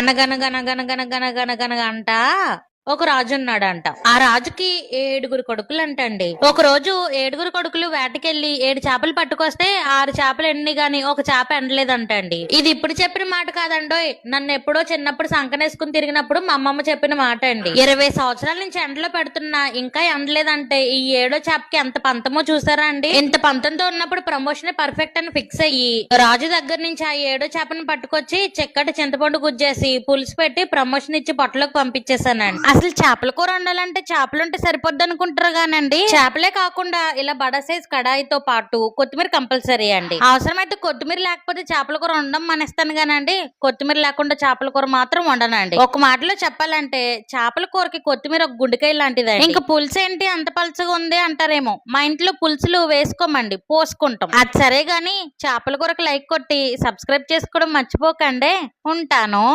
అనగనగనగనగనగనగనగనగ అంట ఒక రాజు ఉన్నాడంట. ఆ రాజుకి 7 కొడుకులు అంటండి. ఒక రోజు 7 కొడుకులు వేటకెళ్లి 7 చేపలు పట్టుకొస్తే 6 చేపలు ఎండి గాని ఒక చేప ఎండలేదంటండి. ఇది ఇప్పుడు చెప్పిన మాట కాదండోయ్, నన్ను ఎప్పుడో చిన్నప్పుడు సంకనేసుకుని తిరిగినప్పుడు మా అమ్మమ్మ చెప్పిన మాట అండి. 20 సంవత్సరాల నుంచి ఎండలో పెడుతున్నా ఇంకా ఎండలేదంటే ఈ 7వ చేపకి ఎంత పంతమో చూసారా అండి. ఇంత పంతంతో ఉన్నప్పుడు ప్రమోషన్ పర్ఫెక్ట్ అని ఫిక్స్ అయ్యి రాజు దగ్గర నుంచి ఆ 7వ చేపను పట్టుకొచ్చి చెక్కటి చింతపండు గుజ్జేసి పులుసు పెట్టి ప్రమోషన్ ఇచ్చి పొట్టలోకి పంపించేశానండి. అసలు చేపల కూర వండాలంటే చేపలుంటే సరిపోద్ది అనుకుంటారు గానండి, చేపలే కాకుండా ఇలా బడా సైజ్ కడాయితో పాటు కొత్తిమీర కంపల్సరీ అండి. అవసరమైతే కొత్తిమీర లేకపోతే చేపల కూర వండడం మానేస్తాను గానండి, కొత్తిమీర లేకుండా చేపల కూర మాత్రం వండనండి. ఒక మాటలో చెప్పాలంటే చేపల కూరకి కొత్తిమీర ఒక గుండెకాయ లాంటిది. ఇంకా పులుసు ఏంటి అంత పలుచగా ఉంది అంటారేమో, మా ఇంట్లో పులుసులు వేసుకోమండి, పోసుకుంటాం. అది సరే గాని చేపల కూరకు లైక్ కొట్టి సబ్స్క్రైబ్ చేసుకోవడం మర్చిపోకండి. ఉంటాను.